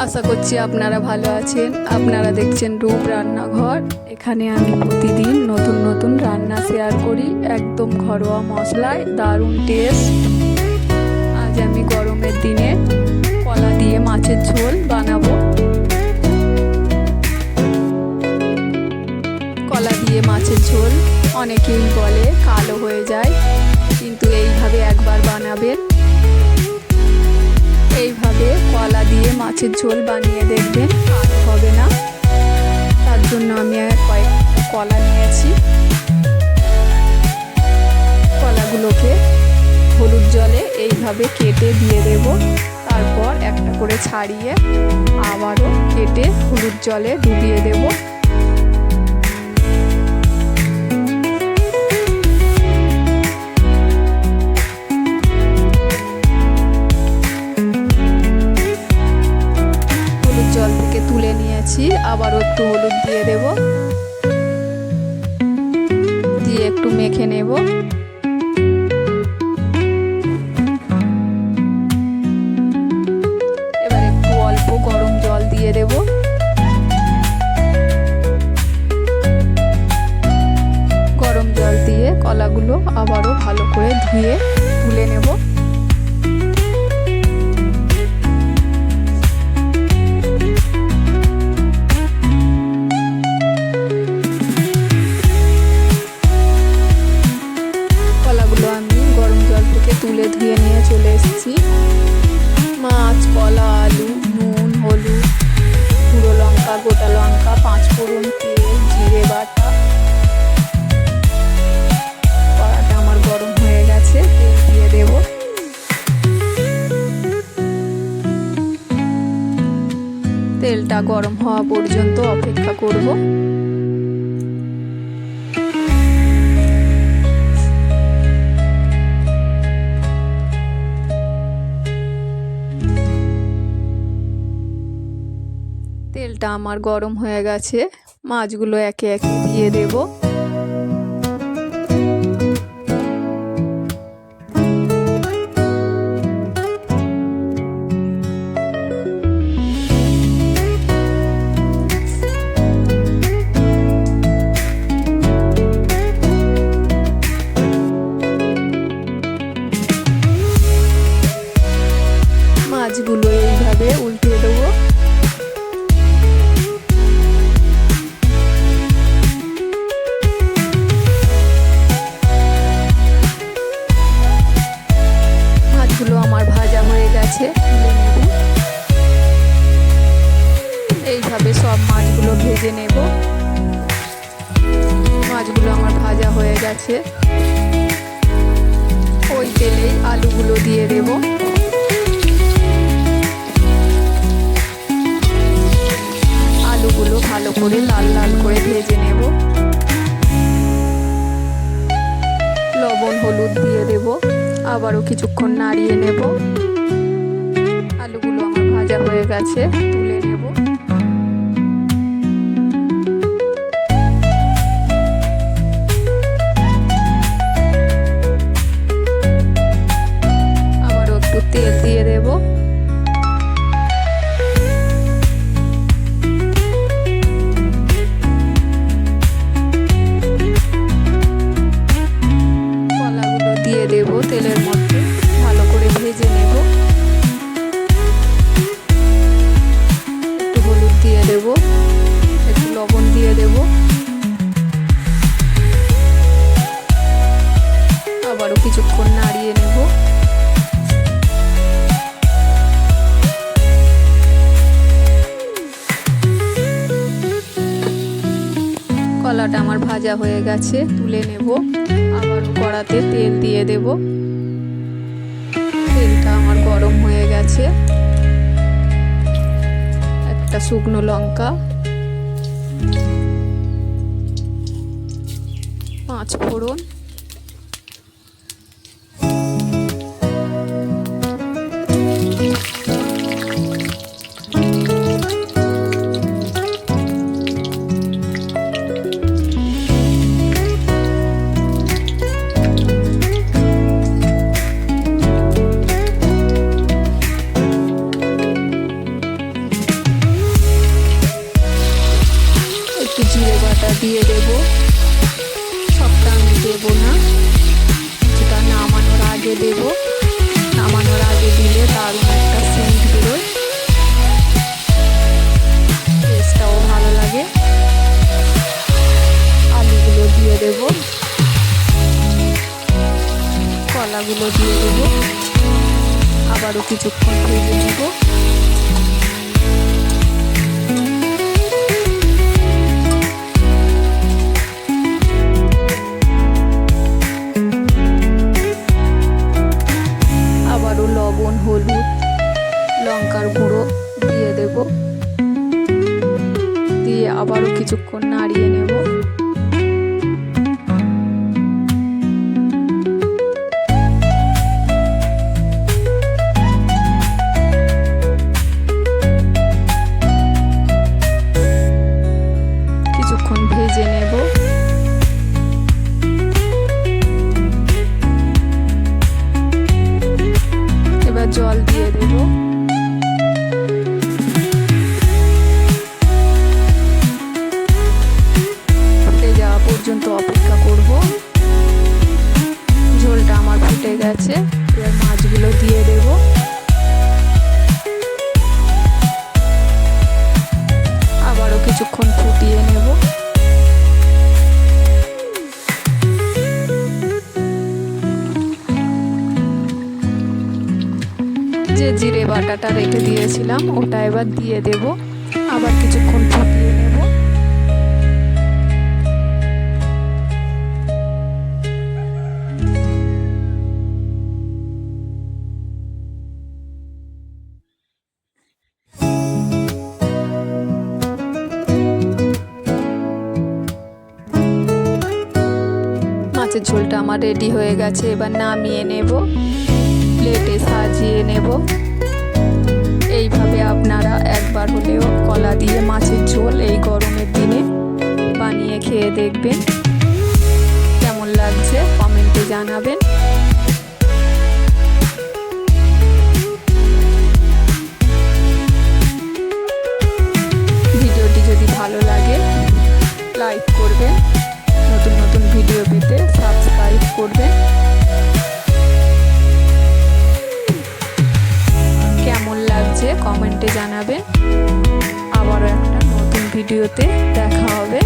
আশা করছি আপনারা ভালো আছেন। আপনারা দেখছেন রূপ রান্নাঘর। এখানে আমি প্রতিদিন নতুন নতুন রান্না শেয়ার করি, একদম ঘরোয়া মশলায় দারুণ টেস্ট। আজ আমি গরমের দিনে কলা দিয়ে মাছের ঝোল বানাবো। কলা দিয়ে মাছের ঝোল অনেকেই বলে কালো হয়ে যায়, কিন্তু এইভাবে একবার বানাবেন। এইভাবে কলা দিয়ে মাছের ঝোল বানিয়ে দেখবেন, কালো হবে না। তার জন্য আমি কয়েকটা কলা নিয়েছি। কলাগুলোকে হলুদ জলে এইভাবে কেটে দিয়ে দেব। তারপর একটা করে ছাড়িয়ে আবারও কেটে হলুদ জলে ডুবিয়ে দেব। জল থেকে তুলে নিয়েছি, আবারও একটু হলুদ দিয়ে দেব, দিয়ে একটু মেখে নেব। এবার একটু অল্প গরম জল দিয়ে দেব। গরম জল দিয়ে কলাগুলো আবারও ভালো করে ধুয়ে তুলে নেব। তুলে ধুয়ে নিয়ে চলে এসেছি। মাছ, কলা, আলু, নুন, হলুদ, গুঁড়ো লঙ্কা, গোটা লঙ্কা, 5 ফোড়ন, তেল, জিরে বাটা। কড়াটা আমার গরম হয়ে গেছে, তেল দিয়ে দেব। তেলটা গরম হওয়া পর্যন্ত অপেক্ষা করব। তেলটা আমার গরম হয়ে গেছে, মাছগুলো একে একে দিয়ে দেব। মাছগুলো এইভাবে উল্টে দেবো। আমার ভাজা হয়ে গেছে, এইভাবে সব মাছগুলো ভেজে নেব। মাছগুলো আমার ভাজা হয়ে গেছে, ওই তেলেই আলুগুলো দিয়ে দেব। আলুগুলো ভালো করে লাল লাল করে ভেজে নেব। লবণ হলুদ দিয়ে দেব, আবারও কিছুক্ষণ নাড়িয়ে নেব। আলুগুলো আমার ভাজা হয়ে গেছে, তুলে নেব। আবারও একটু তেল দিয়ে দেব। কলাগুলো দিয়ে দেব তেলের মধ্যে, ভালো করে ভেজে নেব। একটু হলুদ দিয়ে দেব, একটু লবণ দিয়ে দেব। আবারও কিছুক্ষণ নাড়িয়ে নেব। কলাটা আমার ভাজা হয়ে গেছে, তুলে নেব। আবারও কড়াতে তেল দিয়ে দেব। তেলটা আমার গরম হয়ে গেছে। একটা শুকনো লঙ্কা, 5 ফোড়ন, দিয়ে দেব, সবটা আমি দেবো না, কিছুটা নামানোর আগে দেব। নামানোর আগে দিলে দারুণ একটা সেন্ট বেরোয়, টেস্টটাও ভালো লাগে। আলুগুলো দিয়ে দেব, কলাগুলো দিয়ে দেব, আবারও কিছুক্ষণ ভেজে নেব। আবারও লবণ, হলুদ, লঙ্কার গুঁড়ো দিয়ে দেব, দিয়ে আবারও কিছুক্ষণ নাড়িয়ে নেব। কিছুক্ষণ ভেজে নেব। এবার জল দিয়ে দেব। ফুটে যাওয়া পর্যন্ত অপেক্ষা করব। ঝোলটা আমার ফুটে গেছে, এবার মাছগুলো দিয়ে দেব। আবারও কিছুক্ষণ ফুটিয়ে নেব। যে জিরে বাটাটা রেখে দিয়েছিলাম ওটা এবার দিয়ে দেব, আবার কিছুক্ষণ ফুটিয়ে নেব। মাছের ঝোলটা আমার রেডি হয়ে গেছে, এবার নামিয়ে নেব, প্লেটে সাজিয়ে নেব। এইভাবে আপনারা একবার হলেও কলা দিয়ে মাছের ঝোল এই গরমের দিনে বানিয়ে খেয়ে দেখবেন। কেমন লাগছে কমেন্টে জানাবেন। ভিডিওটি যদি ভালো লাগে লাইক করবেন, নতুন নতুন ভিডিও পেতে সাবস্ক্রাইব করবেন। কেমন লাগছে কমেন্টে জানাবেন। আবারও একটা নতুন ভিডিওতে দেখা হবে।